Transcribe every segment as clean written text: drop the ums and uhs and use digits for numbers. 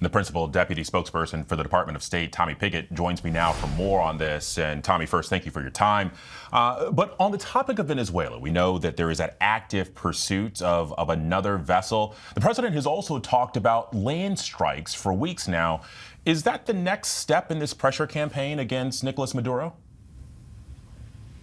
the principal deputy spokesperson for the Department of State, Tommy Pigott, joins me now for more on this. And Tommy, first, thank you for your time. But on the topic of Venezuela, we know that there is that active pursuit of another vessel. The president has also talked about land strikes for weeks now. Is that the next step in this pressure campaign against Nicolas Maduro?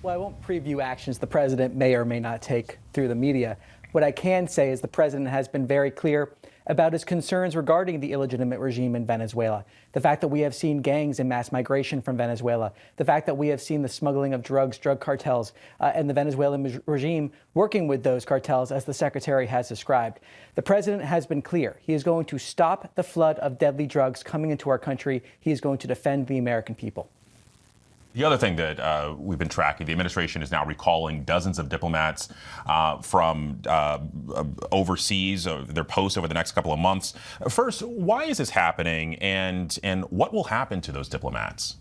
Well, I won't preview actions the president may or may not take through the media. What I can say is the president has been very clear about his concerns regarding the illegitimate regime in Venezuela. The fact that we have seen gangs in mass migration from Venezuela, the fact that we have seen the smuggling of drugs, drug cartels, and the Venezuelan regime working with those cartels, as the secretary has described. The president has been clear. He is going to stop the flood of deadly drugs coming into our country. He is going to defend the American people. The other thing that we've been tracking, the administration is now recalling dozens of diplomats from overseas, their posts over the next couple of months. First, why is this happening, and what will happen to those diplomats?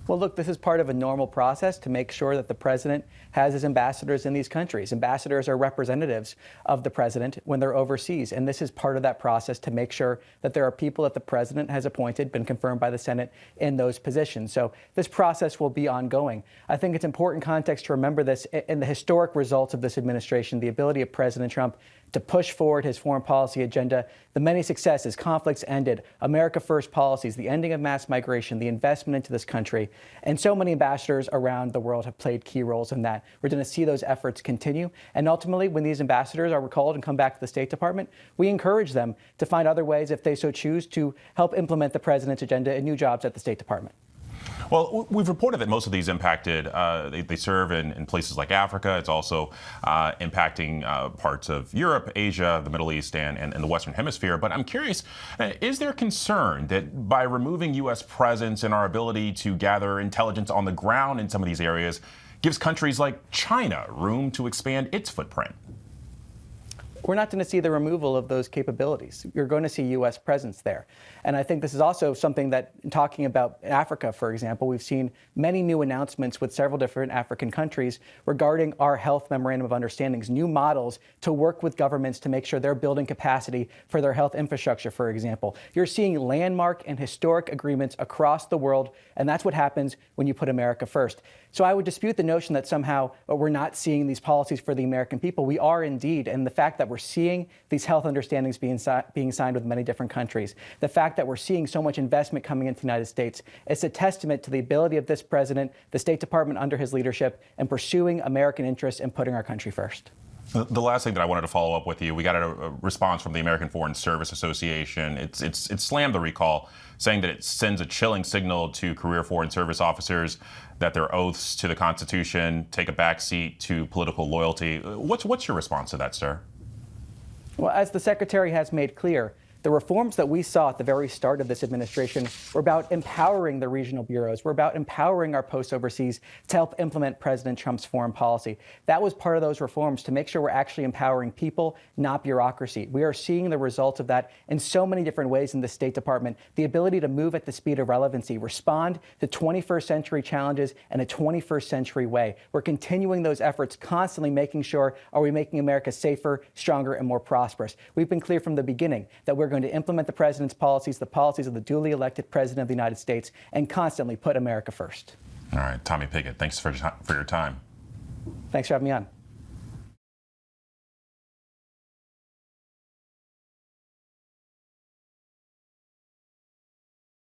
Well, look, this is part of a normal process to make sure that the president has his ambassadors in these countries. Ambassadors are representatives of the president when they're overseas, and this is part of that process to make sure that there are people that the president has appointed, been confirmed by the Senate, in those positions. So this process will be ongoing. I think it's important context to remember this in the historic results of this administration, the ability of President Trump to push forward his foreign policy agenda, the many successes, conflicts ended, America First policies, the ending of mass migration, the investment into this country. And so many ambassadors around the world have played key roles in that. We're going to see those efforts continue. And ultimately, when these ambassadors are recalled and come back to the State Department, we encourage them to find other ways, if they so choose, to help implement the president's agenda and new jobs at the State Department. Well, we've reported that most of these impacted, they serve in places like Africa. It's also impacting parts of Europe, Asia, the Middle East, and the Western Hemisphere. But I'm curious, is there concern that by removing U.S. presence and our ability to gather intelligence on the ground in some of these areas gives countries like China room to expand its footprint? We're not going to see the removal of those capabilities. You're going to see U.S. presence there. And I think this is also something that, talking about Africa, for example, we've seen many new announcements with several different African countries regarding our health memorandum of understandings, new models to work with governments to make sure they're building capacity for their health infrastructure, for example. You're seeing landmark and historic agreements across the world, and that's what happens when you put America first. So I would dispute the notion that somehow we're not seeing these policies for the American people. We are indeed, and the fact that we're seeing these health understandings being signed with many different countries, the fact that we're seeing so much investment coming into the United States, it's a testament to the ability of this president, the State Department under his leadership, in pursuing American interests and putting our country first. The last thing that I wanted to follow up with you, we got a response from the American Foreign Service Association. It slammed the recall, saying that it sends a chilling signal to career Foreign Service officers that their oaths to the Constitution take a backseat to political loyalty. What's your response to that, sir? Well, as the Secretary has made clear, the reforms that we saw at the very start of this administration were about empowering the regional bureaus. We're about empowering our posts overseas to help implement President Trump's foreign policy. That was part of those reforms, to make sure we're actually empowering people, not bureaucracy. We are seeing the results of that in so many different ways in the State Department. The ability to move at the speed of relevancy, respond to 21st century challenges in a 21st century way. We're continuing those efforts, constantly making sure, are we making America safer, stronger, and more prosperous? We've been clear from the beginning that we're going to implement the president's policies, the policies of the duly elected president of the United States, and constantly put America first. All right, Tommy Pigott, thanks for your time. Thanks for having me on.